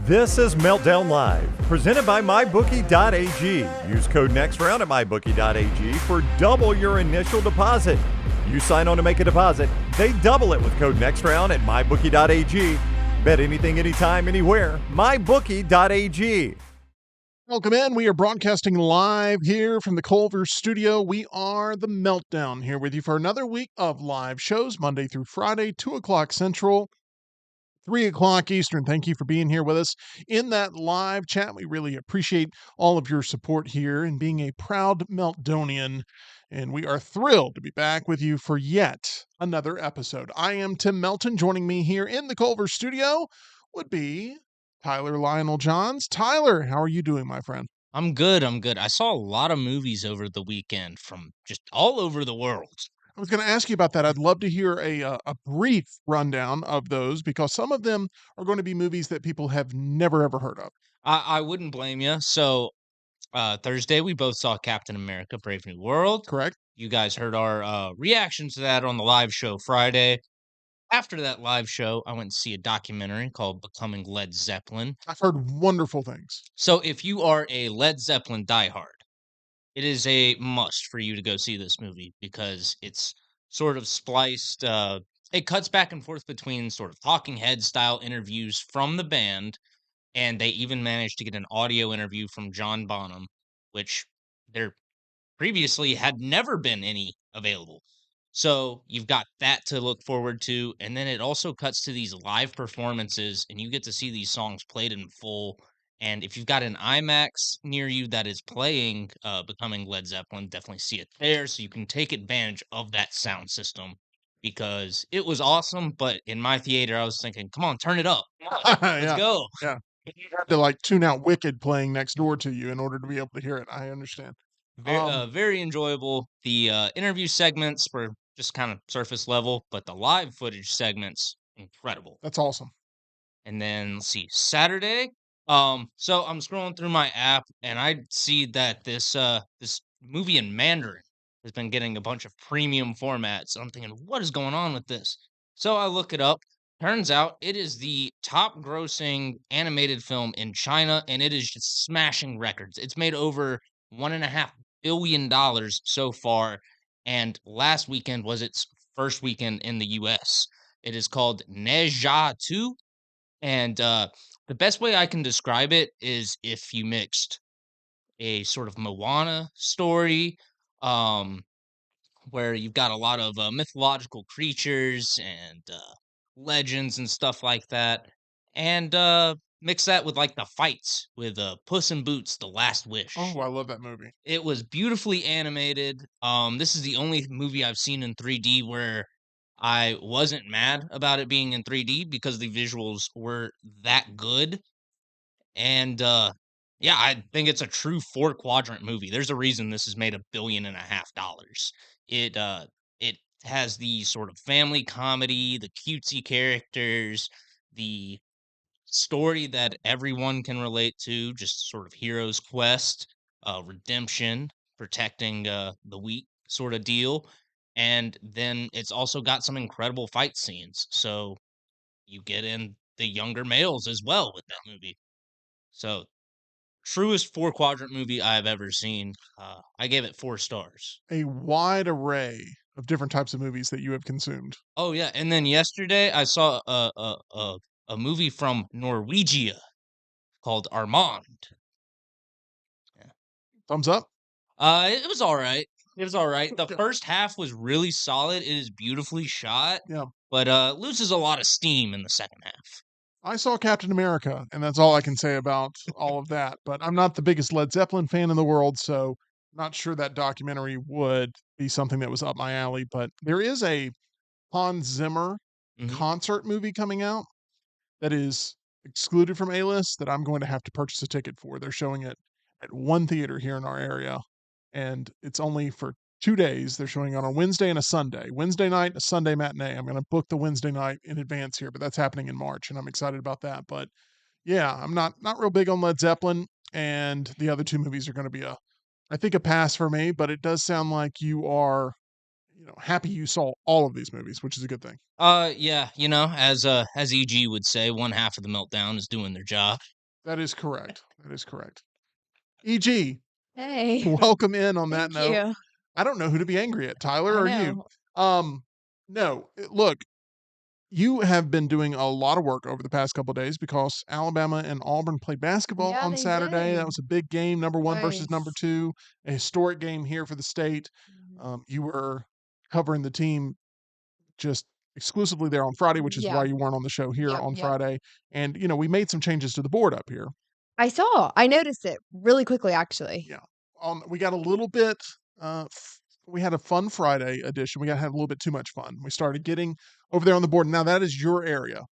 This is Meltdown Live, presented by MyBookie.ag. Use code NEXTROUND at MyBookie.ag for double your initial deposit. You sign on to make a deposit, they double it with code NEXTROUND at MyBookie.ag. Bet anything, anytime, anywhere. MyBookie.ag. Welcome in. We are broadcasting live here from the Culver studio. We are the Meltdown here with you for another week of live shows, Monday through Friday, 2 o'clock Central, 3 o'clock Eastern. Thank you for being here with us in that live chat. We really appreciate all of your support here and being a proud Meltdonian. And we are thrilled to be back with you for yet another episode. I am Tim Melton. Joining me here in the Culver studio would be Tyler Lionel Johns. Tyler, how are you doing, my friend? I'm good. I saw a lot of movies over the weekend from just all over the world. I was going to ask you about that. I'd love to hear a brief rundown of those because some of them are going to be movies that people have never ever heard of. I wouldn't blame you. So Thursday we both saw Captain America: Brave New World. Correct? You guys heard our reaction to that on the live show Friday. After that live show, I went to see a documentary called Becoming Led Zeppelin. I've heard wonderful things. So if you are a Led Zeppelin diehard, it is a must for you to go see this movie because it's sort of spliced. It cuts back and forth between sort of talking head style interviews from the band, and they even managed to get an audio interview from John Bonham, which there previously had never been any available. So you've got that to look forward to, and then it also cuts to these live performances, and you get to see these songs played in full. And if you've got an IMAX near you that is playing Becoming Led Zeppelin, definitely see it there so you can take advantage of that sound system because it was awesome. But in my theater, I was thinking, come on, turn it up. Come on, let's Yeah, go. yeah. You had to like tune out Wicked playing next door to you in order to be able to hear it. I understand. Very enjoyable. The interview segments were just kind of surface level, but the live footage segments incredible. That's awesome. And then let's see, Saturday. So I'm scrolling through my app and I see that this movie in Mandarin has been getting a bunch of premium formats. I'm thinking, what is going on with this? So I look it up. Turns out it is the top grossing animated film in China, and it is just smashing records. It's made over $1.5 billion so far, and last weekend was its first weekend in the US. It is called Ne 2, and the best way I can describe it is if you mixed a sort of Moana story, um, where you've got a lot of mythological creatures and legends and stuff like that, and mix that with like the fights with Puss in Boots: The Last Wish. Oh, I love that movie. It was beautifully animated. This is the only movie I've seen in 3D where I wasn't mad about it being in 3D because the visuals were that good. And yeah, I think it's a true four quadrant movie. There's a reason this has made $1.5 billion. It has the sort of family comedy, the cutesy characters, the story that everyone can relate to, just sort of hero's quest, redemption, protecting the weak sort of deal. And then it's also got some incredible fight scenes. So you get in the younger males as well with that movie. So truest four quadrant movie I've ever seen. I gave it 4 stars. A wide array of different types of movies that you have consumed. Oh yeah, and then yesterday I saw a movie from Norwegia called Armand. Yeah. Thumbs up? It was all right. It was all right. The first half was really solid. It is beautifully shot. Yeah. But loses a lot of steam in the second half. I saw Captain America, and that's all I can say about all of that. But I'm not the biggest Led Zeppelin fan in the world, so not sure that documentary would be something that was up my alley. But there is a Hans Zimmer Mhm. concert movie coming out that is excluded from A-list that I'm going to have to purchase a ticket for. They're showing it at one theater here in our area, and it's only for 2 days. They're showing it on a Wednesday and a Sunday. Wednesday night, a Sunday matinee. I'm gonna book the Wednesday night in advance here, but that's happening in March, and I'm excited about that. But yeah, I'm not real big on Led Zeppelin, and the other 2 movies are gonna be I think a pass for me, but it does sound like you are, happy you saw all of these movies, which is a good thing. Yeah, as EG would say, one half of the meltdown is doing their job. That is correct. That is correct. EG, Hey, welcome in on that thank note. you. I don't know who to be angry at, Tyler I or you. know. No, look, you have been doing a lot of work over the past couple of days because Alabama and Auburn played basketball Yeah, on they Saturday. That did. was a big game, number one versus number Was. two, a historic game here for the state. Mhm. You were covering the team just exclusively there on Friday, which is Yeah. why you weren't on the show here on Yep. Friday. And, we made some changes to the board up here. I saw. I noticed it really quickly, actually. Yeah. We got a little bit, we had a fun Friday edition. We got to have a little bit too much fun. We started getting over there on the board. Now that is your area.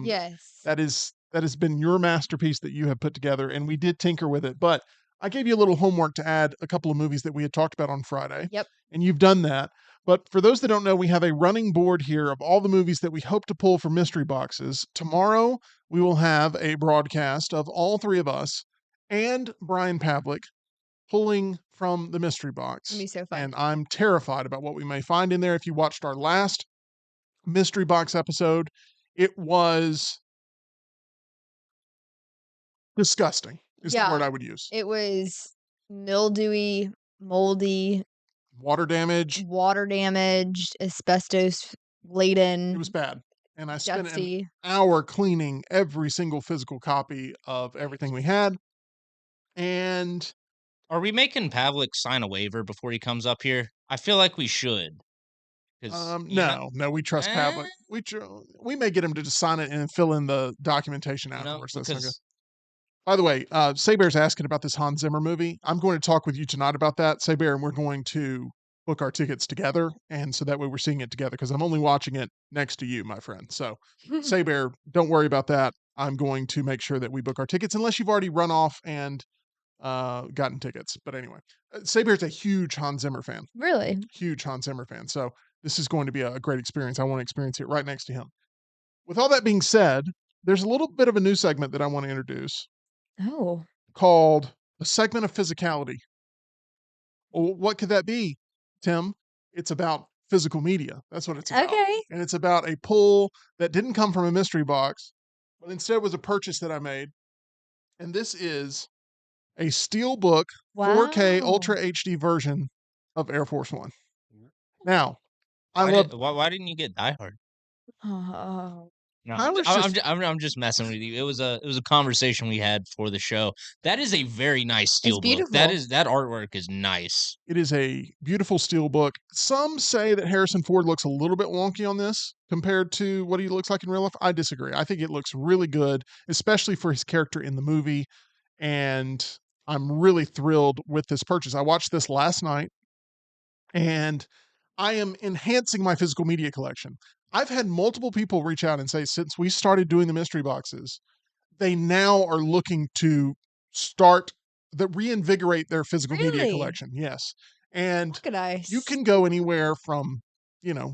Yes. That has been your masterpiece that you have put together, and we did tinker with it. But I gave you a little homework to add a couple of movies that we had talked about on Friday, Yep. and you've done that. But for those that don't know, we have a running board here of all the movies that we hope to pull for mystery boxes. Tomorrow, we will have a broadcast of all three of us and Brian Pavlik pulling from the mystery It's gonna box. be so fun. And I'm terrified about what we may find in there. If you watched our last mystery box episode, it was disgusting, is the word Yeah. I would use. It was mildewy, moldy, Water damage. water damaged, asbestos laden. It was bad. And I spent an dusty. hour cleaning every single physical copy of everything we had. And Are we making Pavlik sign a waiver before he comes up here? I feel like we should. Because no, we trust Pavlik. We may get him to just sign it and fill in the documentation afterwards. That's not good. because By the way, Saybear's asking about this Hans Zimmer movie. I'm going to talk with you tonight about that, Saybear, and we're going to book our tickets together. And so that way we're seeing it together because I'm only watching it next to you, my friend. So, Saybear, don't worry about that. I'm going to make sure that we book our tickets unless you've already run off and gotten tickets. But anyway, Saybear's a huge Hans Zimmer fan, Really? huge Hans Zimmer fan. So, this is going to be a great experience. I want to experience it right next to him. With all that being said, there's a little bit of a new segment that I want to introduce Oh. called a segment of physicality. Well, what could that be, Tim? It's about physical media. That's what it's about. Okay. And it's about a pull that didn't come from a mystery box, but instead was a purchase that I made. And this is a Steelbook 4K Wow. Ultra HD version of Air Force One. Now, why didn't you get Die Hard? Oh. No, Tyler's just I'm just messing with you. It was a conversation we had for the show. That is a very nice It's steelbook. beautiful. That artwork is nice. It is a beautiful Steelbook. Some say that Harrison Ford looks a little bit wonky on this compared to what he looks like in real life. I disagree. I think it looks really good, especially for his character in the movie. And I'm really thrilled with this purchase. I watched this last night and I am enhancing my physical media collection. I've had multiple people reach out and say, since we started doing the mystery boxes, they now are looking to start reinvigorate their physical media Really? collection. Yes. And Look at us. you can go anywhere from,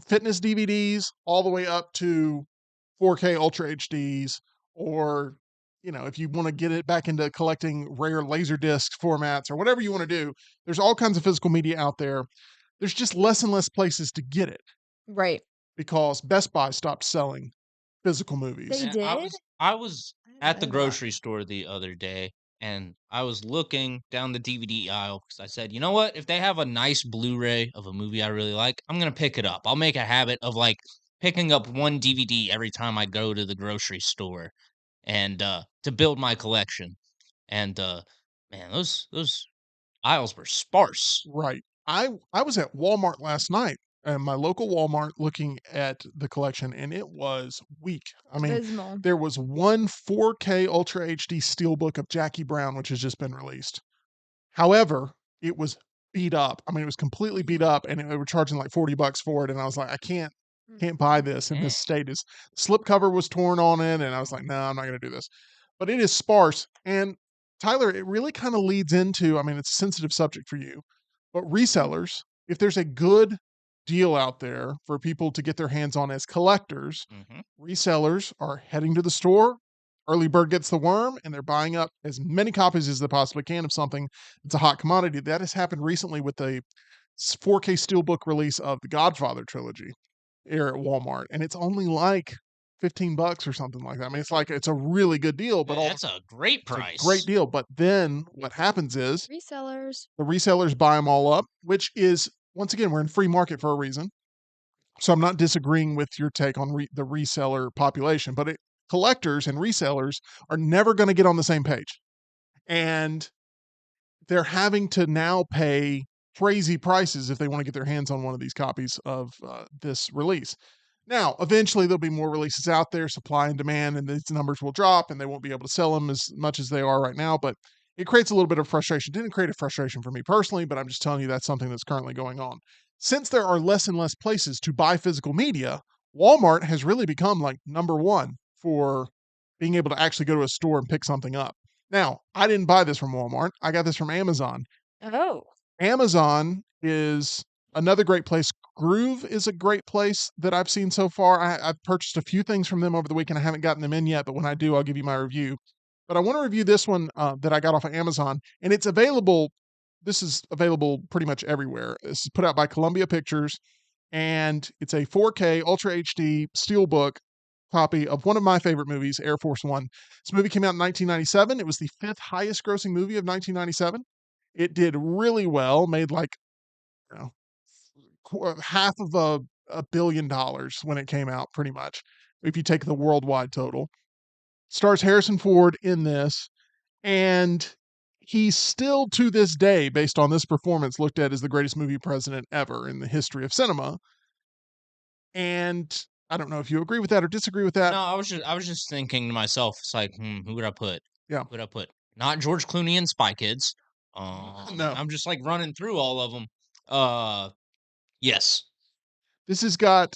fitness DVDs all the way up to 4K Ultra HDs, or, if you want to get it back into collecting rare Laserdisc formats or whatever you want to do, there's all kinds of physical media out there. There's just less and less places to get it Right. because Best Buy stopped selling physical movies. They And did? I was I didn't at the know that. grocery store the other day, and I was looking down the DVD aisle because I said, you know what? If they have a nice Blu-ray of a movie I really like, I'm gonna pick it up. I'll make a habit of like picking up one DVD every time I go to the grocery store, and to build my collection. And man, those aisles were sparse. Right. I was at Walmart last night, my local Walmart, looking at the collection, and it was weak. I mean, Abysmal. there was one 4K Ultra HD Steelbook of Jackie Brown, which has just been released. However, it was beat up. I mean, it was completely beat up, and they were charging like $40 for it. And I was like, I can't buy this in Man. this state. Is slipcover was torn on it, and I was like, no, I'm not going to do this. But it is sparse. And Tyler, it really kind of leads into, I mean, it's a sensitive subject for you, but resellers, if there's a good deal out there for people to get their hands on as collectors, Mhm. resellers are heading to the store. Early bird gets the worm, and they're buying up as many copies as they possibly can of something that's a hot commodity. That has happened recently with the 4K Steelbook release of the Godfather trilogy here at Walmart. And it's only like $15 or something like that. I mean, it's a really good deal, but That's a great it's a price. great deal. But then what happens is Resellers. the resellers buy them all up, which is, once again, we're in free market for a reason. So I'm not disagreeing with your take on the reseller population, but collectors and resellers are never going to get on the same page. And they're having to now pay crazy prices if they want to get their hands on one of these copies of this release. Now, eventually there'll be more releases out there, supply and demand, and these numbers will drop and they won't be able to sell them as much as they are right now. But it creates a little bit of frustration. Didn't create a frustration for me personally, but I'm just telling you that's something that's currently going on. Since there are less and less places to buy physical media, Walmart has really become like number one for being able to actually go to a store and pick something up. Now, I didn't buy this from Walmart. I got this from Amazon. Oh. Amazon is another great place. Groove is a great place that I've seen so far. I've purchased a few things from them over the weekend. I haven't gotten them in yet, but when I do, I'll give you my review. But I want to review this one that I got off of Amazon, and it's available. This is available pretty much everywhere. This is put out by Columbia Pictures, and it's a 4K Ultra HD Steelbook copy of one of my favorite movies, Air Force One. This movie came out in 1997. It was the fifth highest grossing movie of 1997. It did really well, made like, you know, half of $1 billion when it came out, pretty much, if you take the worldwide total. Stars Harrison Ford in this, and he's still to this day, based on this performance, looked at as the greatest movie president ever in the history of cinema. And I don't know if you agree with that or disagree with that. No, I was just thinking to myself, it's like, who would I put? Yeah. Who would I put? Not George Clooney and Spy Kids. No. I'm just like running through all of them. Yes. This has got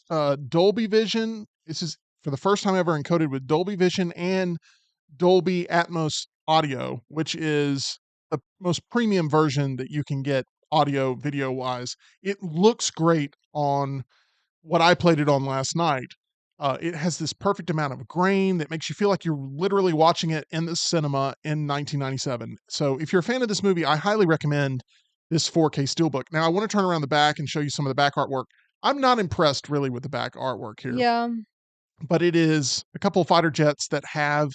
Dolby Vision. This is for the first time ever encoded with Dolby Vision and Dolby Atmos audio, which is the most premium version that you can get audio video wise. It looks great on what I played it on last night. It has this perfect amount of grain that makes you feel like you're literally watching it in the cinema in 1997. So if you're a fan of this movie, I highly recommend this 4K Steelbook. Now I want to turn around the back and show you some of the back artwork. I'm not impressed really with the back artwork here. Yeah. But it is a couple of fighter jets that have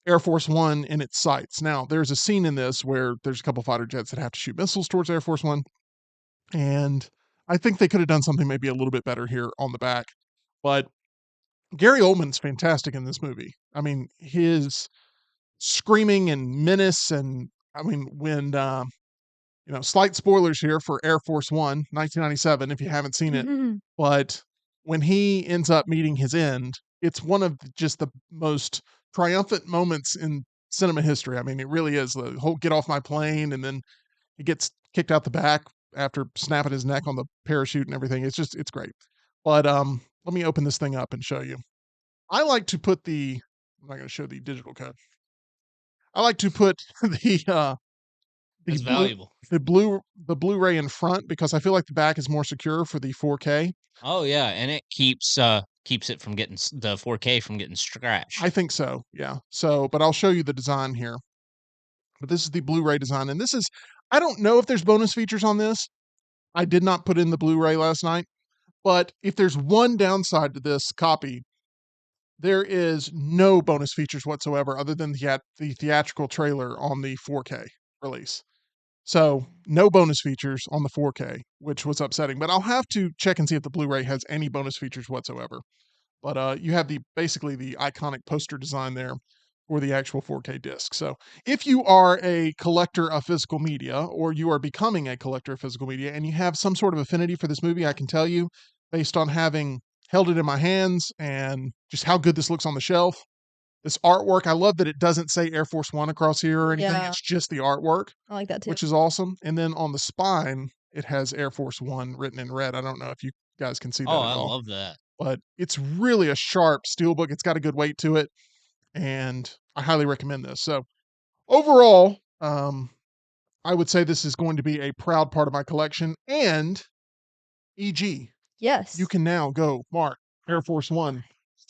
Air Force One in its sights. Now, there's a scene in this where there's a couple of fighter jets that have to shoot missiles towards Air Force One. And I think they could have done something maybe a little bit better here on the back. But Gary Oldman's fantastic in this movie. I mean, his screaming and menace, and I mean, when slight spoilers here for Air Force One, 1997, if you haven't seen it, but when he ends up meeting his end, it's one of just the most triumphant moments in cinema history. I mean, it really is. The whole get off my plane, and then he gets kicked out the back after snapping his neck on the parachute and everything. It's great. But let me open this thing up and show you. I like to put I'm not going to show the digital code. I like to put It's valuable. the Blu-ray in front because I feel like the back is more secure for the 4K. Oh yeah, and it keeps it from getting the 4K from getting scratched. I think so, yeah. So, but I'll show you the design here. But this is the Blu-ray design, and I don't know if there's bonus features on this. I did not put in the Blu-ray last night, but if there's one downside to this copy, there is no bonus features whatsoever other than the theatrical trailer on the 4K release. So no bonus features on the 4K, which was upsetting. But I'll have to check and see if the Blu-ray has any bonus features whatsoever. But you have basically the iconic poster design there for the actual 4K disc. So if you are a collector of physical media, or you are becoming a collector of physical media, and you have some sort of affinity for this movie, I can tell you, based on having held it in my hands and just how good this looks on the shelf. This artwork, I love that it doesn't say Air Force One across here or anything. Yeah. It's just the artwork, I like that too. which is awesome. And then on the spine, it has Air Force One written in red. I don't know if you guys can see that Oh, at I all. love that. But it's really a sharp steelbook. It's got a good weight to it, and I highly recommend this. So overall, I would say this is going to be a proud part of my collection. And EG, Yes. you can now go mark Air Force One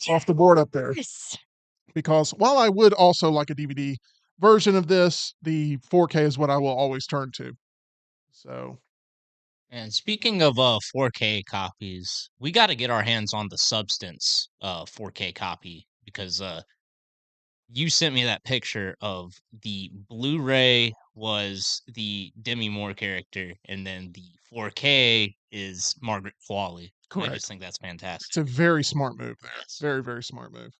off the board up there. Yes. Because while I would also like a DVD version of this, the 4K is what I will always turn to. So And speaking of 4K copies, we got to get our hands on the Substance 4K copy because you sent me that picture of the Blu-ray was the Demi Moore character, and then the 4K is Margaret Qualley. And I Correct. just think that's It's fantastic. a very smart move there. Yes. Very, very smart move.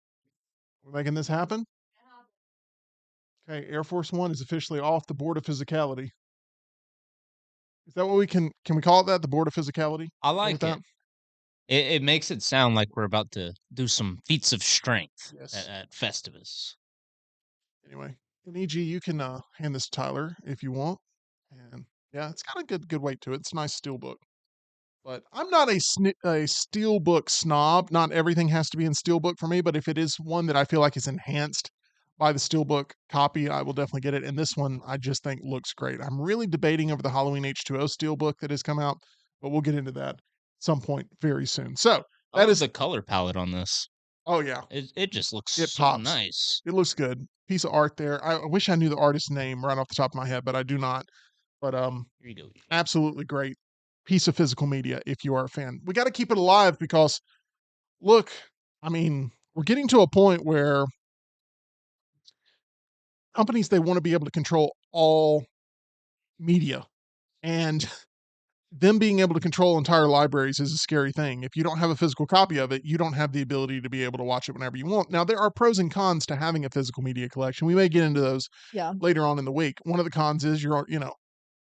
We're making this happen. Okay, Air Force One is officially off the board of physicality. Is that what we can we call it that? The board of physicality? I Go with like that? it. It makes it sound like we're about to do some feats of strength Yes. at Festivus. Anyway, and EG, you can hand this to Tyler if you want. And yeah, it's got a good weight to it. It's a nice steel book. But I'm not a steelbook snob. Not everything has to be in steelbook for me, but if it is one that I feel like is enhanced by the steelbook copy, I will definitely get it. And this one I just think looks great. I'm really debating over the Halloween H2O steelbook that has come out, but we'll get into that some point very soon. So I that love is, the color palette on this. oh yeah, It just looks it so pops. nice. It looks good. Piece of art there. I wish I knew the artist's name right off the top of my head, but I do not. But Here you go. absolutely great piece of physical media if you are a fan. We got to keep it alive because look, I mean, we're getting to a point where companies they want to be able to control all media and them being able to control entire libraries is a scary thing. If you don't have a physical copy of it, you don't have the ability to be able to watch it whenever you want. Now, there are pros and cons to having a physical media collection. We may get into those Yeah. later on in the week. One of the cons is you're,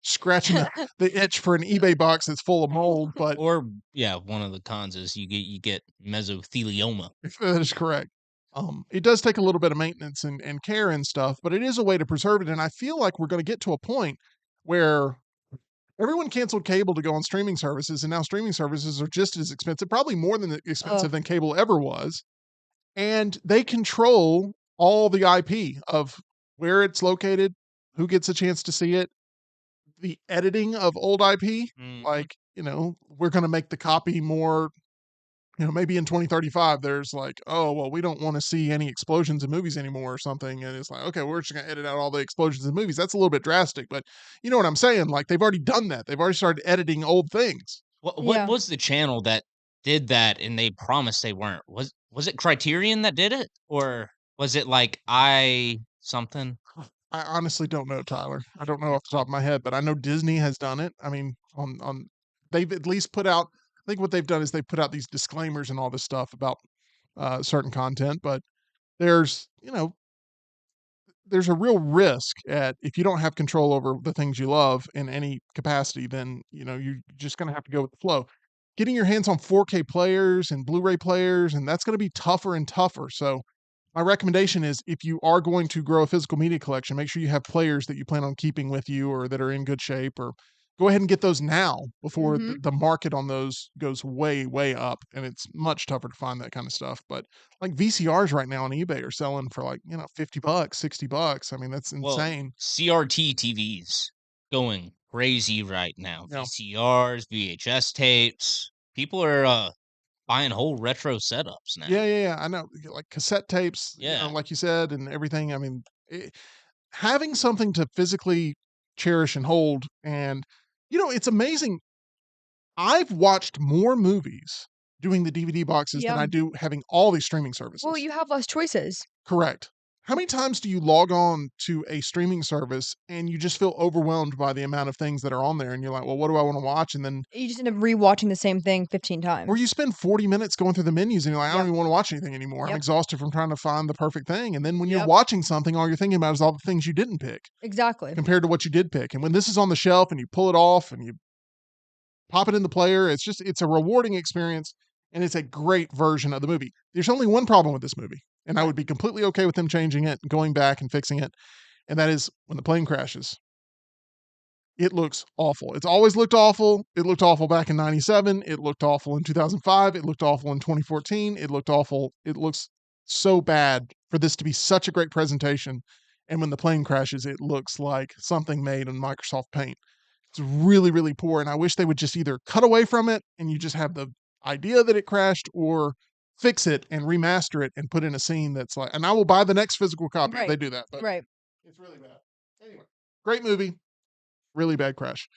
scratching the itch for an eBay box that's full of mold, but Or yeah, one of the cons is you get mesothelioma. if that is correct. It does take a little bit of maintenance and care and stuff, but it is a way to preserve it. And I feel like we're going to get to a point where everyone canceled cable to go on streaming services, and now streaming services are just as expensive, probably more than expensive than cable ever was. And they control all the IP of where it's located, who gets a chance to see it, the editing of old IP. Mhm. Like, we're going to make the copy more, maybe in 2035, there's like, oh, well, we don't want to see any explosions in movies anymore or something. And it's like, okay, we're just going to edit out all the explosions in movies. That's a little bit drastic, but you know what I'm saying? Like, they've already done that. They've already started editing old things. What Yeah. was the channel that did that and they promised they weren't? Was it Criterion that did it? Or was it like I something? I honestly don't know, Tyler. I don't know off the top of my head, but I know Disney has done it. I mean, they've at least put out, I think what they've done is they put out these disclaimers and all this stuff about certain content, but there's, there's a real risk at if you don't have control over the things you love in any capacity, then you're just going to have to go with the flow. Getting your hands on 4K players and Blu-ray players, and that's going to be tougher and tougher. So my recommendation is if you are going to grow a physical media collection, make sure you have players that you plan on keeping with you or that are in good shape, or go ahead and get those now before the market on those goes way, way up. And it's much tougher to find that kind of stuff. But like VCRs right now on eBay are selling for like, $50, $60. I mean, that's Well, insane. CRT TVs going crazy right now. Yeah. VCRs, VHS tapes. People are buying whole retro setups now. Yeah. I know. Like cassette tapes, Yeah. like you said, and everything. I mean, having something to physically cherish and hold. And, it's amazing. I've watched more movies doing the DVD boxes than Yeah. I do having all these streaming services. Well, you have less choices. Correct. How many times do you log on to a streaming service and you just feel overwhelmed by the amount of things that are on there and you're like, well, what do I want to watch? And then, You just end up rewatching the same thing 15 times. or you spend 40 minutes going through the menus and you're like, I don't Yep. even want to watch anything anymore. I'm Yep. exhausted from trying to find the perfect thing. And then when you're Yep. watching something, all you're thinking about is all the things you didn't pick Exactly. compared to what you did pick. And when this is on the shelf and you pull it off and you pop it in the player, it's a rewarding experience and it's a great version of the movie. There's only one problem with this movie, and I would be completely okay with them changing it, going back and fixing it, and that is when the plane crashes. It looks awful. It's always looked awful. It looked awful back in 97. It looked awful in 2005. It looked awful in 2014. It looked awful. It looks so bad for this to be such a great presentation. And when the plane crashes, it looks like something made in Microsoft Paint. It's really, really poor. And I wish they would just either cut away from it and you just have the idea that it crashed, or fix it and remaster it and put in a scene that's like, and I will buy the next physical copy if they do that. But Right. it's really bad. Anyway, great movie. Really bad crash.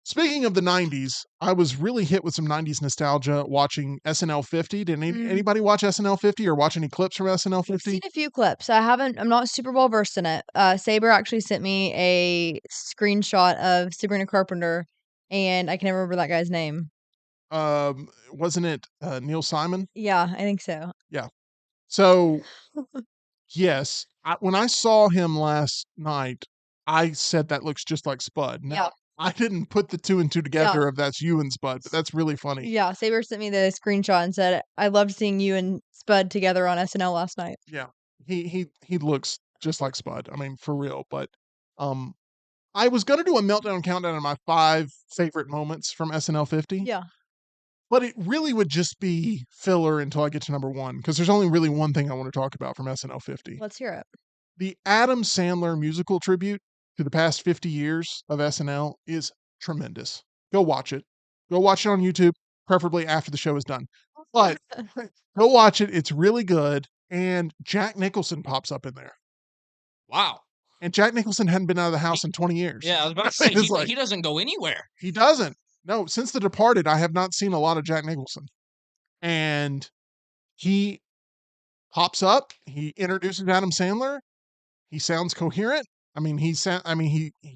Speaking of the 90s, I was really hit with some 90s nostalgia watching SNL50. Did anybody watch SNL50 or watch any clips from I've SNL50? seen a few clips. I'm not super well versed in it. Saber actually sent me a screenshot of Sabrina Carpenter, and I can never remember that guy's name. Wasn't it Neil Simon? Yeah, I think so. Yeah. So, yes, when I saw him last night, I said that looks just like Spud. Yeah. Now, I didn't put the two and two together of that's you and Spud, but that's really funny. Yeah, Saber sent me the screenshot and said, "I loved seeing you and Spud together on SNL last night." Yeah. He looks just like Spud. I mean, for real. But um I was gonna do a meltdown countdown of my 5 favorite moments from SNL50. Yeah. But it really would just be filler until I get to number 1, because there's only really one thing I want to talk about from SNL50. Let's hear it. The Adam Sandler musical tribute to the past 50 years of SNL is tremendous. Go watch it. Go watch it on YouTube, preferably after the show is done. But go watch it. It's really good. And Jack Nicholson pops up in there. Wow. And Jack Nicholson hadn't been out of the house in 20 years. Yeah, I was about to say, It's like- he doesn't go anywhere. He doesn't. No, since The Departed, I have not seen a lot of Jack Nicholson. And he pops up. He introduces Adam Sandler. He sounds coherent. I mean, he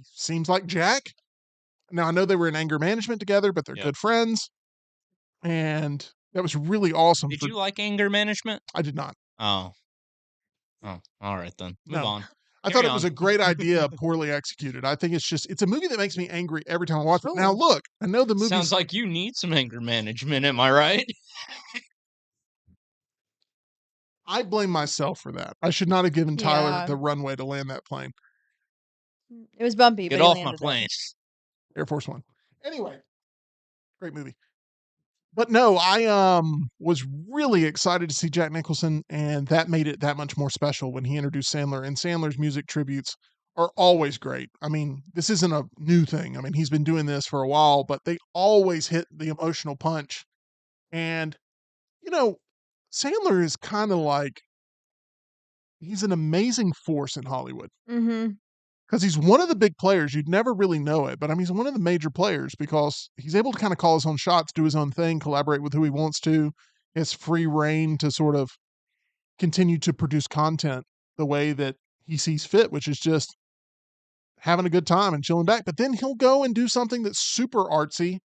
seems like Jack. Now, I know they were in anger management together, but they're Yep. good friends. And that was really awesome. Did you like anger management? I did not. Oh. Oh, all right then. Move No. on. I Carry thought it was on. a great idea, poorly executed. I think it's a movie that makes me angry every time I watch it. Now, Oh. look, I know the movie Sounds like you need some anger management, am I right? I blame myself for that. I should not have given Tyler Yeah. the runway to land that plane. It was bumpy, Get but he off my landed it. plane. Air Force One. Anyway, great movie. But no, I was really excited to see Jack Nicholson, and that made it that much more special when he introduced Sandler. And Sandler's music tributes are always great. I mean, this isn't a new thing. I mean, he's been doing this for a while, but they always hit the emotional punch. And you know, Sandler is kind of like he's an amazing force in Hollywood. Mhm. Because he's one of the big players. You'd never really know it, but I mean, he's one of the major players because he's able to kind of call his own shots, do his own thing, collaborate with who he wants to. He has free reign to sort of continue to produce content the way that he sees fit, which is just having a good time and chilling back. But then he'll go and do something that's super artsy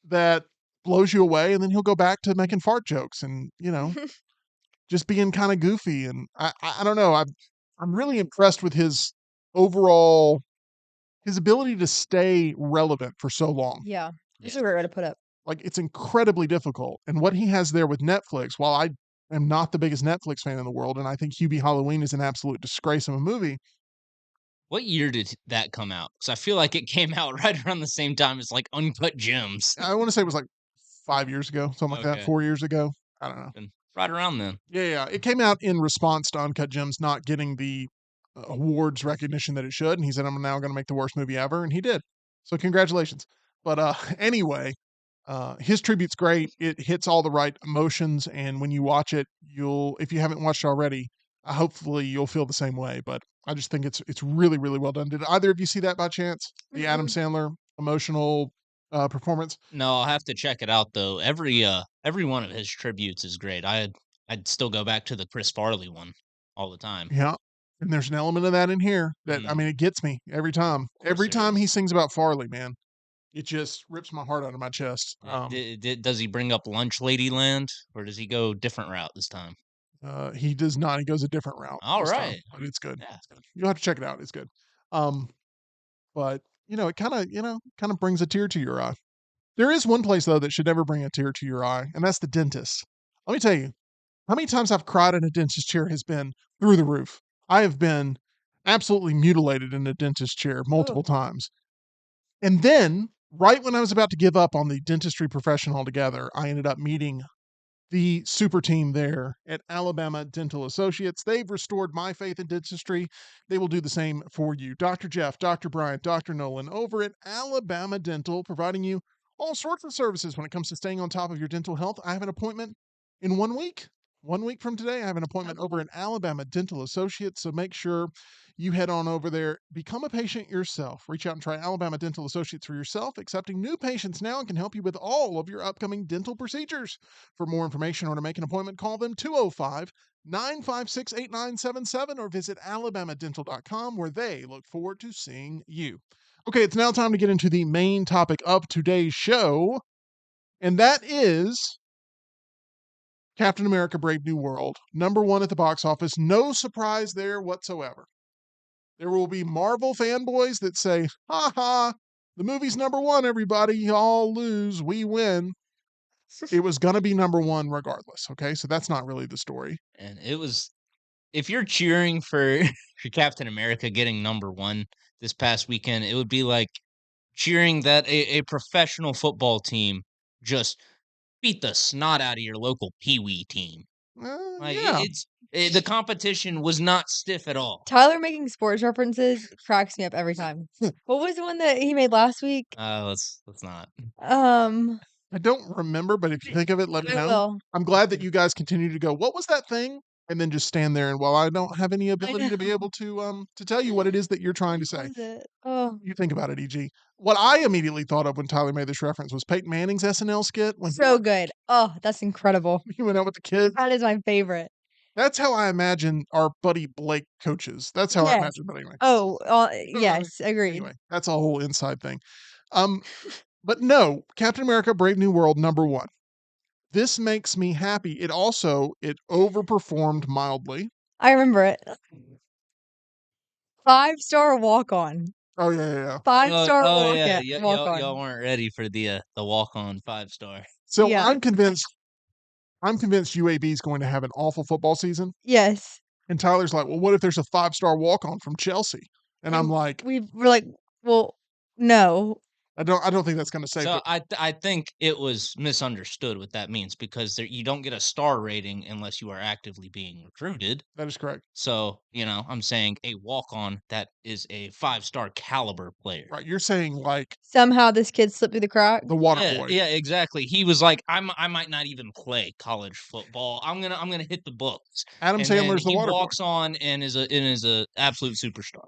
that blows you away, and then he'll go back to making fart jokes and, just being kind of goofy. And I don't know. I'm really impressed with his overall his ability to stay relevant for so long. Yeah. That's Yeah. a great way to put it. Like, it's incredibly difficult. And what he has there with Netflix, while I am not the biggest Netflix fan in the world, and I think Hubie Halloween is an absolute disgrace of a movie. What year did that come out? Because I feel like it came out right around the same time as like Uncut Gems. I want to say it was like 5 years ago, something like that, Okay. 4 years ago. I don't know. And right around then. Yeah. It came out in response to Uncut Gems not getting the awards recognition that it should. And he said, I'm now going to make the worst movie ever. And he did. So congratulations. But anyway, his tribute's great. It hits all the right emotions. And when you watch it, if you haven't watched it already, hopefully you'll feel the same way. But I just think it's really, really well done. Did either of you see that by chance? The Adam Sandler emotional performance? No, I'll have to check it out though. Every one of his tributes is great. I'd still go back to the Chris Farley one all the time. Yeah. And there's an element of that in here that, I mean, it gets me every time. Every there time is. he sings about Farley, man, it just rips my heart out of my chest. Does he bring up Lunch Ladyland, or does he go different route this time? He does not. He goes a different route. All this time, right. but it's good. Yeah. It's good. You'll have to check it out. It's good. But it kind of brings a tear to your eye. There is one place though that should never bring a tear to your eye, and that's the dentist. Let me tell you, how many times I've cried in a dentist chair has been through the roof. I have been absolutely mutilated in a dentist chair multiple times. And then, right when I was about to give up on the dentistry profession altogether, I ended up meeting the super team there at Alabama Dental Associates. They've restored my faith in dentistry. They will do the same for you. Dr. Jeff, Dr. Brian, Dr. Nolan over at Alabama Dental, providing you all sorts of services when it comes to staying on top of your dental health. I have an appointment in 1 week. 1 week from today, I have an appointment over at Alabama Dental Associates, so make sure you head on over there. Become a patient yourself. Reach out and try Alabama Dental Associates for yourself, accepting new patients now and can help you with all of your upcoming dental procedures. For more information or to make an appointment, call them 205 956 8977 or visit alabamadental.com, where they look forward to seeing you. Okay, it's now time to get into the main topic of today's show, and that is Captain America Brave New World, #1 at the box office. No surprise there whatsoever. There will be Marvel fanboys that say, ha ha, the movie's #1, everybody. Y'all lose, we win. It was going to be #1 regardless, okay? So that's not really the story. And it was, if you're cheering for, for Captain America getting #1 this past weekend, it would be like cheering that a professional football team just beat the snot out of your local peewee team. Like Yeah. the competition was not stiff at all. Tyler making sports references cracks me up every time. What was the one that he made last week? Let's not. I don't remember, but if you think of it, let me I know. will. I'm glad that you guys continue to go, what was that thing? And then just stand there, and while I don't have any ability to be know. able to tell you what it is that you're trying to What say, was it? Oh, you think about it, EG. What I immediately thought of when Tyler made this reference was Peyton Manning's SNL skit when so good. Oh, that's incredible. he went out with the kids. That is my favorite. That's how I imagine our buddy Blake coaches. That's how I Yes. imagine, but anyway. Oh, yes, agreed. Anyway, that's a whole inside thing. But no, Captain America Brave New World #1. This makes me happy. It overperformed mildly. I remember it. 5-star walk-on. Oh yeah. 5-star Oh yeah, walk-on. y'all weren't ready for the walk-on 5-star. So Yeah. I'm convinced UAB is going to have an awful football season. Yes. And Tyler's like, well, what if there's a 5-star walk-on from Chelsea? And I'm like, we're like, well, no. I don't think that's going to save So it. I think it was misunderstood what that means, because you don't get a star rating unless you are actively being recruited. That is correct. So, I'm saying a walk-on that is a 5-star caliber player. Right. You're saying like Somehow this kid slipped through the cracks. the water Yeah, boy. yeah, exactly. He was like, I might not even play college football. I'm gonna hit the books. Adam And then Sandler's the he water boy. walks on and is a absolute superstar.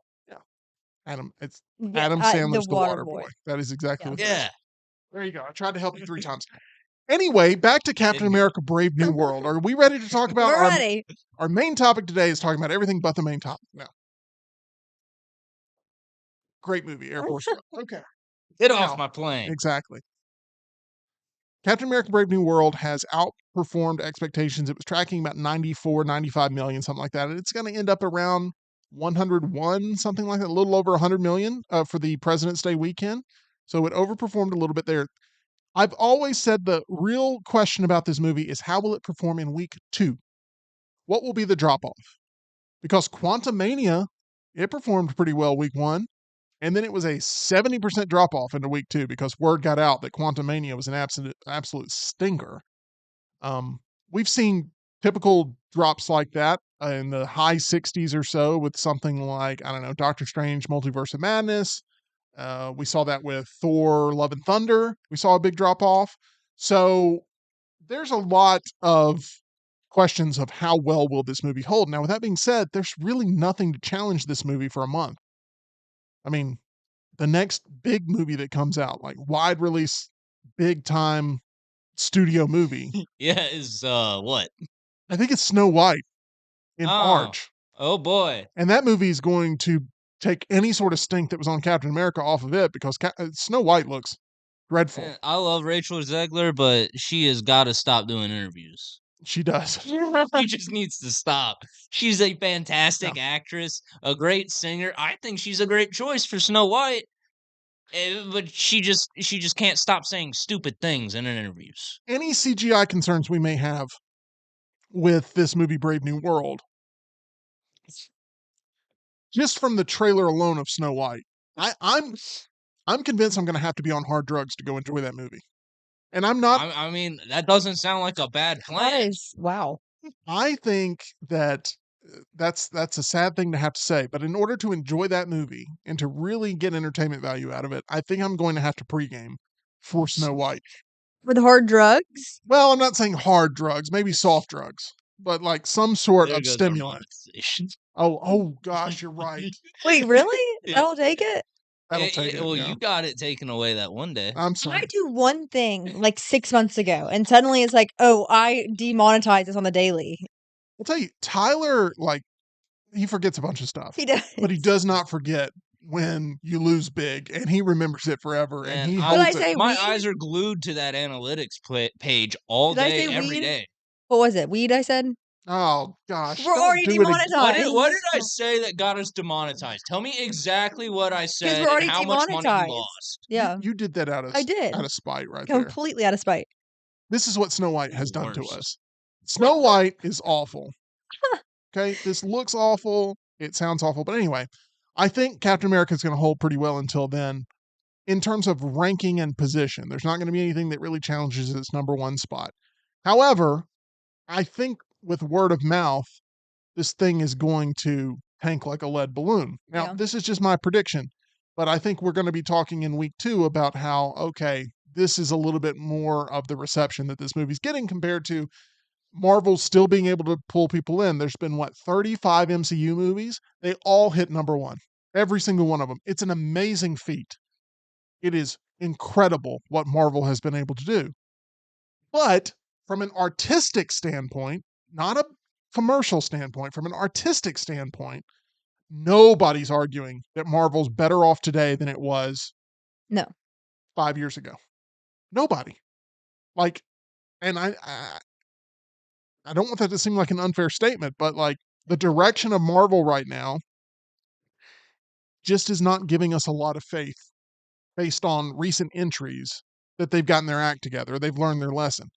It's Yeah, Adam Sandler's the water boy. That is exactly Yeah. what it is. Yeah. There you go. I tried to help you 3 times. Anyway, back to Captain Didn't get it. America Brave New World. Are we ready to talk about We're ready. our main topic today is talking about everything but the main topic. Now. Great movie, Air Force One. Okay. Get Now, off my plane. Exactly. Captain America Brave New World has outperformed expectations. It was tracking about 94, 95 million, something like that. And it's going to end up around 101, something like that, a little over 100 million for the President's Day weekend. So it overperformed a little bit there. I've always said the real question about this movie is how will it perform in week 2? What will be the drop off? Because Quantumania, it performed pretty well week 1. And then it was a 70% drop off into week 2 because word got out that Quantumania was an absolute stinker. We've seen typical drops like that in the high 60s or so with something like, I don't know, Doctor Strange Multiverse of Madness. We saw that with Thor Love and Thunder. We saw a big drop off. So there's a lot of questions of how well will this movie hold. Now, with that being said, there's really nothing to challenge this movie for a month. I mean, the next big movie that comes out, like wide release, big time studio movie, Yeah, is what? I think it's Snow White in Oh. March. Oh boy. And that movie is going to take any sort of stink that was on Captain America off of it because Snow White looks dreadful. Man, I love Rachel Zegler, but she has got to stop doing interviews. She does. She just needs to stop. She's a fantastic actress, a great singer. I think she's a great choice for Snow White. But she just can't stop saying stupid things in interviews. Any CGI concerns we may have with this movie Brave New World, just from the trailer alone of Snow White, I'm convinced I'm going to have to be on hard drugs to go enjoy that movie. And I'm not. I mean, that doesn't sound like a bad plan. That is, wow. I think that that's a sad thing to have to say, but in order to enjoy that movie and to really get entertainment value out of it, I think I'm going to have to pregame for Snow White. With hard drugs? Well, I'm not saying hard drugs, maybe soft drugs. but like some sort There of goes our stimulant. monetization. Oh gosh, you're right. Wait, really? Yeah. That'll take it? That'll take it. Well, Yeah. you got it taken away that one day. I'm I sorry. do one thing like 6 months ago, and suddenly it's like, oh, I demonetize this on the daily. I'll tell you, Tyler, like, he forgets a bunch of stuff, He does. but he does not forget when you lose big, and he remembers it forever, and Man, he Did I holds it. say my weed? eyes are glued to that analytics page all Did I day, say every weed? day. What was it? Weed, I said? Oh gosh, We're don't already do it again. demonetized. What did I say that got us demonetized? Tell me exactly what I Because said we're and already how much money you demonetized. lost. Yeah, You did that out I did. of spite right there. Completely out of spite. This is what Snow White You're has the done to worst. us. Snow White is awful. Okay, this looks awful. It sounds awful, but anyway, I think Captain America is going to hold pretty well until then. In terms of ranking and position, there's not going to be anything that really challenges its number one spot. However, I think with word of mouth, this thing is going to tank like a lead balloon. Now, Yeah. this is just my prediction, but I think we're going to be talking in week 2 about how, okay, this is a little bit more of the reception that this movie's getting compared to Marvel still being able to pull people in. There's been, 35 MCU movies? They all hit number one, every single one of them. It's an amazing feat. It is incredible what Marvel has been able to do. But from an artistic standpoint, not a commercial standpoint, from an artistic standpoint, nobody's arguing that Marvel's better off today than it was No. 5 years ago. Nobody. Like, and I don't want that to seem like an unfair statement, but like the direction of Marvel right now just is not giving us a lot of faith based on recent entries that they've gotten their act together. They've learned their lesson.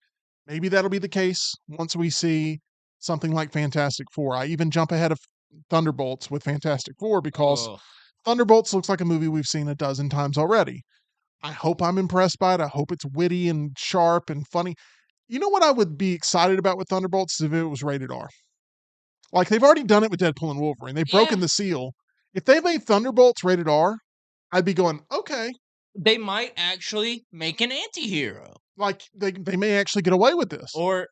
Maybe that'll be the case once we see something like Fantastic Four. I even jump ahead of Thunderbolts with Fantastic Four because Oh, Thunderbolts looks like a movie we've seen a dozen times already. I hope I'm impressed by it. I hope it's witty and sharp and funny. You know what I would be excited about with Thunderbolts is if it was rated R. Like they've already done it with Deadpool and Wolverine. They've broken yeah. the seal. If they made Thunderbolts rated R, I'd be going, okay, They might actually make an anti-hero. like they may actually get away with this. Or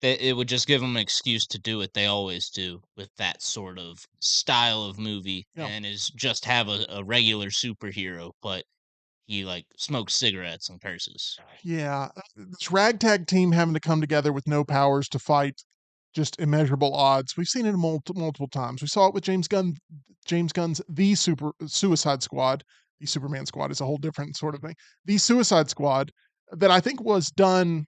it would just give them an excuse to do what they always do with that sort of style of movie, Yeah. and is just have a regular superhero, but he like smokes cigarettes and curses. Yeah, this ragtag team having to come together with no powers to fight just immeasurable odds. We've seen it multiple times. We saw it with James Gunn's The Suicide Squad. The Superman Squad is a whole different sort of thing. The Suicide Squad that I think was done.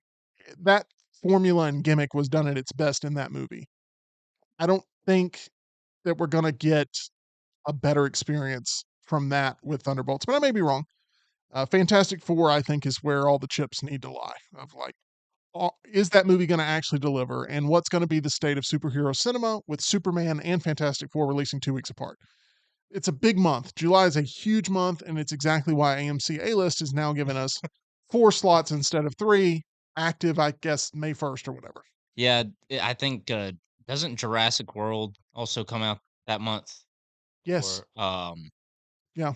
That formula and gimmick was done at its best in that movie. I don't think that we're gonna get a better experience from that with Thunderbolts, but I may be wrong. Fantastic Four, I think, is where all the chips need to lie. Of like, is that movie going to actually deliver? And what's going to be the state of superhero cinema with Superman and Fantastic Four releasing 2 weeks apart? It's a big month. July is a huge month, and it's exactly why AMC A-List is now giving us 4 slots instead of 3, active, I guess, May 1st or whatever. Yeah, I think doesn't Jurassic World also come out that month? Yes. Or Yeah.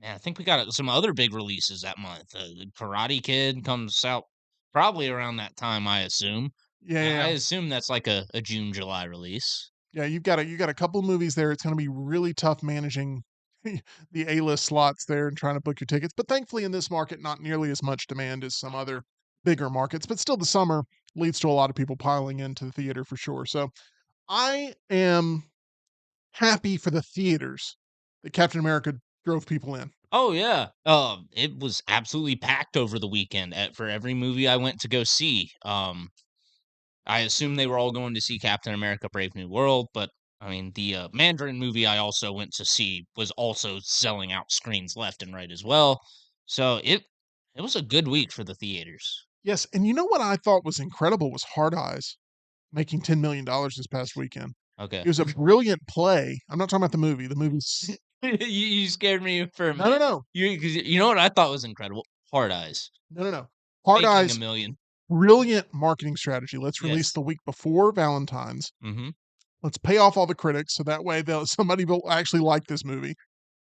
man, I think we got some other big releases that month. The Karate Kid comes out probably around that time, I assume. Yeah. I Yeah. assume that's like a June, July release. Yeah, you got a couple of movies there. It's going to be really tough managing the A-list slots there and trying to book your tickets. But thankfully, in this market, not nearly as much demand as some other bigger markets. But still, the summer leads to a lot of people piling into the theater for sure. So I am happy for the theaters that Captain America drove people in. Oh yeah, it was absolutely packed over the weekend for every movie I went to go see. I assume they were all going to see Captain America: Brave New World, but I mean the Mandarin movie I also went to see was also selling out screens left and right as well. So it was a good week for the theaters. Yes, and you know what I thought was incredible was Hard Eyes making $10 million this past weekend. Okay, It was a brilliant play. I'm not talking about the movie. The movie's you scared me for a no, minute. no, no, You know what I thought was incredible? Hard Eyes no, no, no. Hard making Eyes, $1 million. brilliant marketing strategy. Let's release Yes. the week before Valentine's. Mm-hmm. Let's pay off all the critics so that way somebody will actually like this movie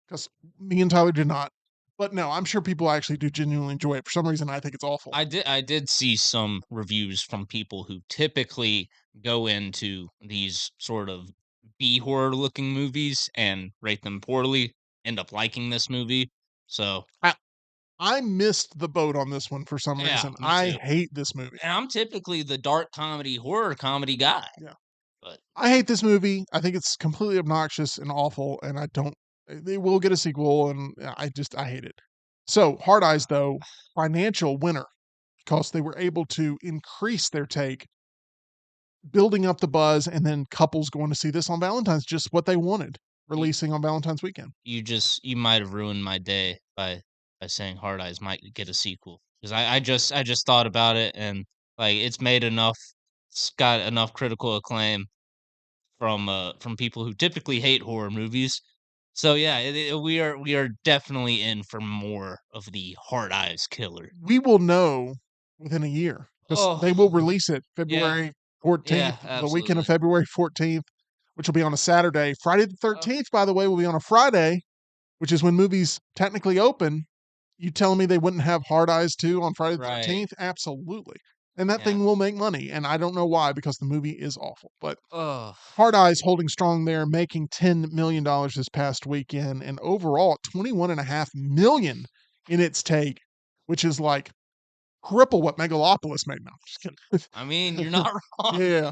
because me and Tyler did not. But no, I'm sure people actually do genuinely enjoy it. For some reason, I think it's awful. I did see some reviews from people who typically go into these sort of B horror looking movies and rate them poorly, end up liking this movie. So I missed the boat on this one for some yeah, reason. me I too. hate this movie. And I'm typically the dark comedy, horror comedy guy. Yeah. But I hate this movie. I think it's completely obnoxious and awful, and I don't. They will get a sequel, and I hate it. So Hard Eyes, though, financial winner because they were able to increase their take, building up the buzz, and then couples going to see this on Valentine's, just what they wanted, you, releasing on Valentine's weekend. you might have ruined my day by saying Hard Eyes might get a sequel because I just thought about it and like it's got enough critical acclaim from people who typically hate horror movies. So yeah, we are definitely in for more of the Hard Eyes killer. We will know within a year because Oh they will release it yeah, February yeah, 14th, the weekend of absolutely. February 14th, which will be on a Saturday. Friday the Oh, 13th, by the way, will be on a Friday, which is when movies technically open. You telling me they wouldn't have Hard Eyes 2 on Friday the right. 13th? Absolutely. And that Yeah. thing will make money. And I don't know why because the movie is awful. But Oh, Hard Eyes holding strong there, making $10 million this past weekend, and overall 21.5 million in its take, which is like triple what Megalopolis made. No, just I mean, you're kidding. not wrong. Yeah.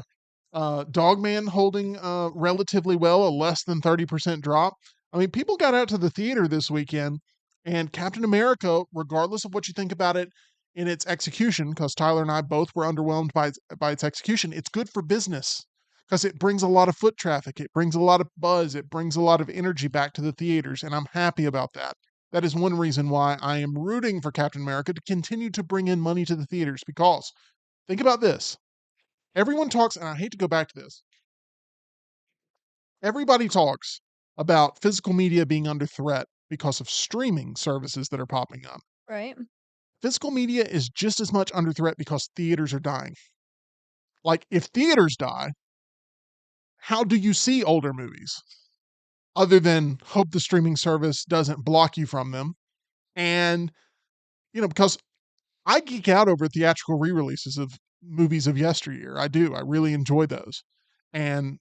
Dogman holding relatively well, a less than 30% drop. I mean, people got out to the theater this weekend, and Captain America, regardless of what you think about it in its execution, because Tyler and I both were underwhelmed by its execution, it's good for business because it brings a lot of foot traffic, it brings a lot of buzz, it brings a lot of energy back to the theaters, and I'm happy about that. That is one reason why I am rooting for Captain America to continue to bring in money to the theaters because think about this. Everyone talks, and I hate to go back to this. Everybody talks about physical media being under threat because of streaming services that are popping up. Right. Physical media is just as much under threat because theaters are dying. Like, if theaters die, how do you see older movies other than hope the streaming service doesn't block you from them? And, because I geek out over theatrical re releases of movies of yesteryear. I do. I really enjoy those. And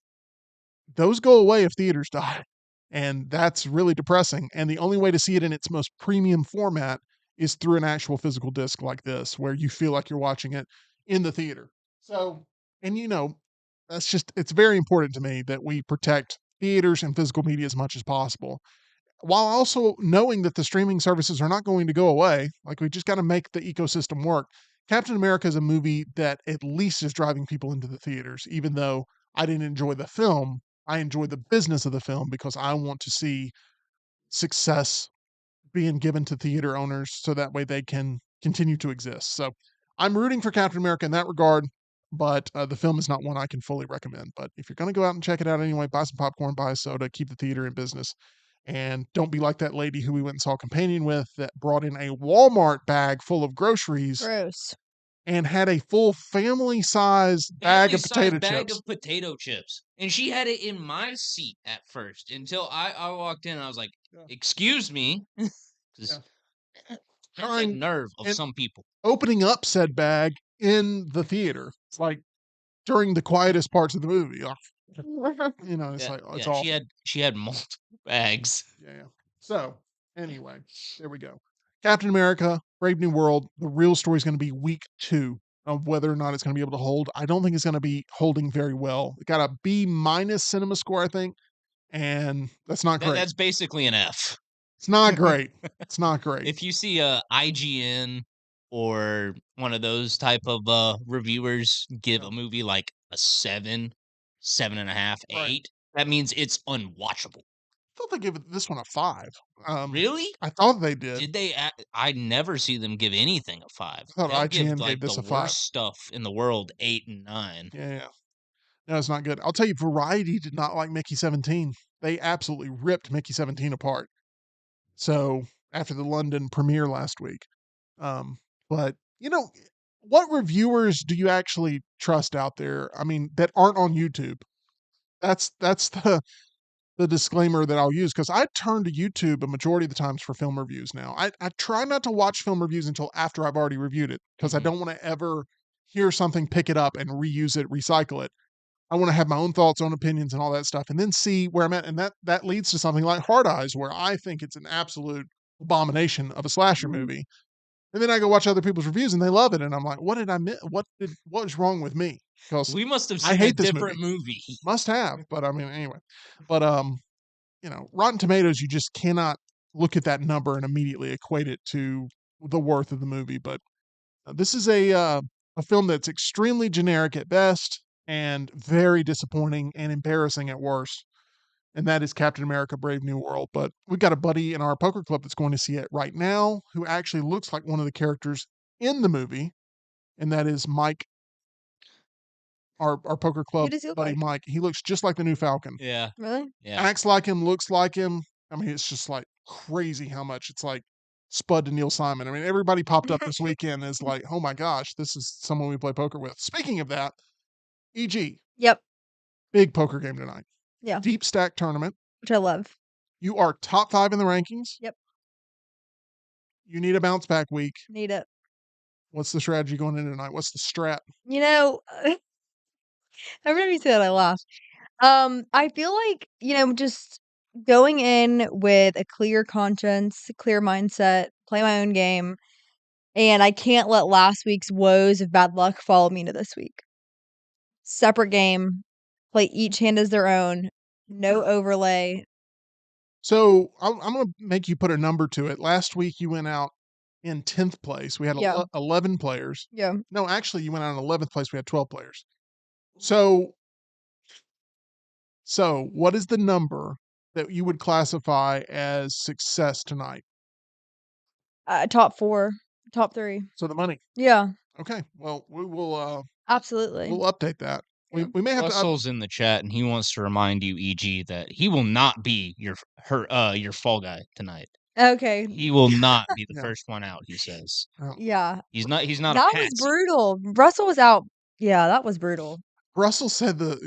those go away if theaters die. And that's really depressing. And the only way to see it in its most premium format is through an actual physical disc like this, where you feel like you're watching it in the theater. So, and it's very important to me that we protect theaters and physical media as much as possible, while also knowing that the streaming services are not going to go away. Like, we just got to make the ecosystem work. Captain America is a movie that at least is driving people into the theaters, even though I didn't enjoy the film. I enjoy the business of the film because I want to see success being given to theater owners so that way they can continue to exist. So I'm rooting for Captain America in that regard, but the film is not one I can fully recommend. But if you're going to go out and check it out anyway, buy some popcorn, buy a soda, keep the theater in business. And don't be like that lady who we went and saw Companion with that brought in a Walmart bag full of groceries Gross. and had a full family size bag Family of size potato bag chips. of potato chips. And she had it in my seat at first until I walked in and I was like, Yeah. excuse me. Yeah. 'Cause that's like Trying nerve of and some people. opening up said bag in the theater. It's like during the quietest parts of the movie. It's Yeah, like, oh, it's yeah. She awful. had she had multiple bags. Yeah. So, anyway, there we go. Captain America, Brave New World. The real story is going to be week 2 of whether or not it's going to be able to hold. I don't think it's going to be holding very well. It got a B minus cinema score, I think, and that's not great. That's basically an F. It's not great. It's not great. If you see a IGN or one of those type of reviewers give Yeah. a movie like a 7, 7.5, Right. 8, that means it's unwatchable. I thought they gave this one a 5. Really? I thought they did. Did they? I never see them give anything a 5. I thought They'll give IGN gave like the this a 5. worst stuff in the world 8 and 9. Yeah. No, it's not good. I'll tell you, Variety did not like Mickey 17. They absolutely ripped Mickey 17 apart. So after the London premiere last week. But what reviewers do you actually trust out there? I mean, that aren't on YouTube? That's the the disclaimer that I'll use, because I turn to YouTube a majority of the times for film reviews now. I try not to watch film reviews until after I've already reviewed it, because I don't want to ever hear something, pick it up, and reuse it, recycle it. I want to have my own thoughts, own opinions, and all that stuff, and then see where I'm at. And that leads to something like Hard Eyes, where I think it's an absolute abomination of a slasher movie. And then I go watch other people's reviews, and they love it, and I'm like, what did I miss? What was wrong with me? Because We must have I seen a hate this different movie. must have, but I mean, anyway. But Rotten Tomatoes, you just cannot look at that number and immediately equate it to the worth of the movie. But this is a film that's extremely generic at best and very disappointing and embarrassing at worst. And that is Captain America: Brave New World. But we've got a buddy in our poker club that's going to see it right now who actually looks like one of the characters in the movie, and that is Mike, our poker club does he look buddy like? Mike. He looks just like the new Falcon. Yeah. Really? Yeah. Acts like him, looks like him. I mean, it's just like crazy how much it's like Spud to Neil Simon. I mean, everybody popped up this weekend is like, oh my gosh, this is someone we play poker with. Speaking of that, EG, Yep. big poker game tonight. Yeah. Deep stack tournament. Which I love. You are top 5 in the rankings. Yep. You need a bounce back week. Need it. What's the strategy going in tonight? What's the strat? You know, every time you say that, I laugh. I feel like, just going in with a clear conscience, clear mindset, play my own game, and I can't let last week's woes of bad luck follow me into this week. Separate game, play each hand as their own, no overlay. So I'm going to make you put a number to it. Last week you went out in 10th place. We had Yeah. 11 players. Yeah. No, actually you went out in 11th place. We had 12 players. So what is the number that you would classify as success tonight? Top 4, top 3. So the money. Yeah, Okay. Well, we'll absolutely. update that. Yeah. We may have to Russell's in the chat, and he wants to remind you, EG, that he will not be your fall guy tonight. Okay. He will not be the Yeah. first one out. He says Yeah. he's not. He's not. That a was patsy. brutal. Russell was out. Yeah, that was brutal. Russell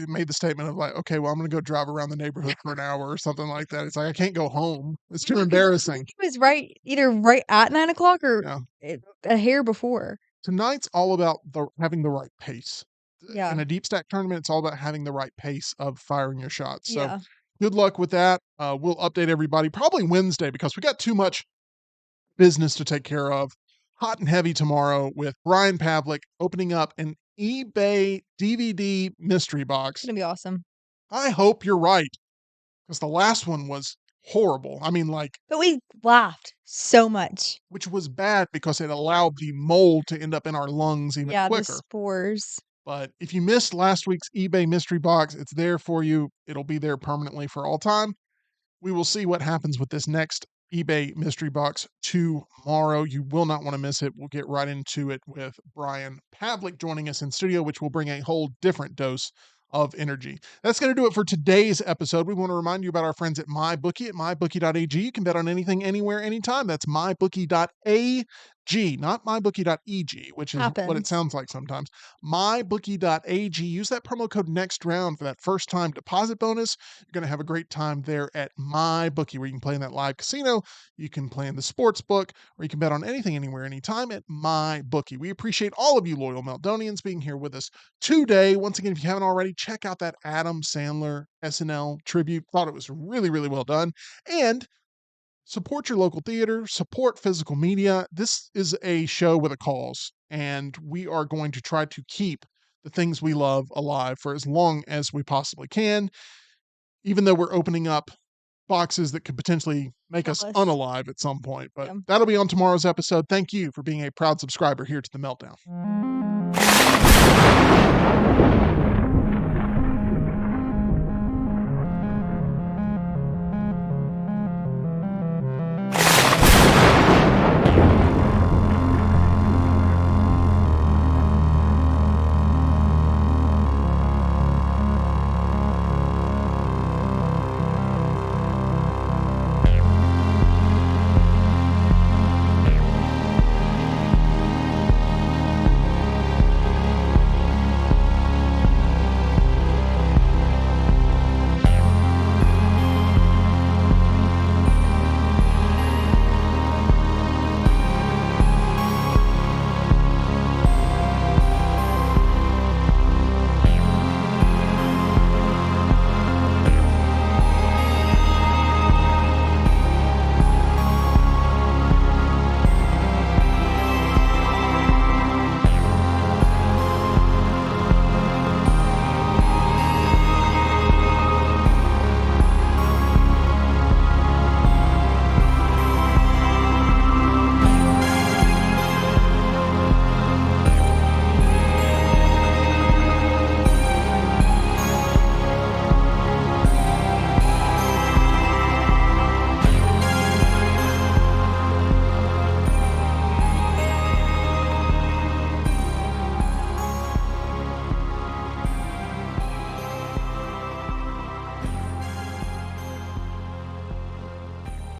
made the statement of like, okay, well, I'm going to go drive around the neighborhood for an hour or something like that. It's like, I can't go home. It's too embarrassing. He was either right at 9 o'clock or Yeah. a hair before. Tonight's all about having the right pace. Yeah. In a deep stack tournament, it's all about having the right pace of firing your shots. So Yeah. good luck with that. We'll update everybody probably Wednesday because we got too much business to take care of. Hot and heavy tomorrow with Brian Pavlik opening up an eBay DVD mystery box. It's going to be awesome. I hope you're right because the last one was horrible. I mean, But we laughed so much. which was bad because it allowed the mold to end up in our lungs even Yeah, the quicker. spores. But if you missed last week's eBay mystery box, it's there for you. It'll be there permanently for all time. We will see what happens with this next eBay mystery box tomorrow. You will not want to miss it. We'll get right into it with Brian Pavlik joining us in studio, which will bring a whole different dose of energy. That's going to do it for today's episode. We want to remind you about our friends at MyBookie at mybookie.ag. You can bet on anything, anywhere, anytime. That's mybookie.ag, not mybookie.eg, which is what it Happens. sounds like sometimes. Mybookie.ag. Use that promo code next round for that first time deposit bonus. You're going to have a great time there at MyBookie, where you can play in that live casino, you can play in the sports book, or you can bet on anything, anywhere, anytime at MyBookie. We appreciate all of you loyal Meltdonians being here with us today. Once again, if you haven't already, check out that Adam Sandler SNL tribute. Thought it was really, really well done. And support your local theater, support physical media. This is a show with a cause, and we are going to try to keep the things we love alive for as long as we possibly can, even though we're opening up boxes that could potentially make us Countless. unalive at some point. But Yeah. that'll be on tomorrow's episode. Thank you for being a proud subscriber here to The Meltdown.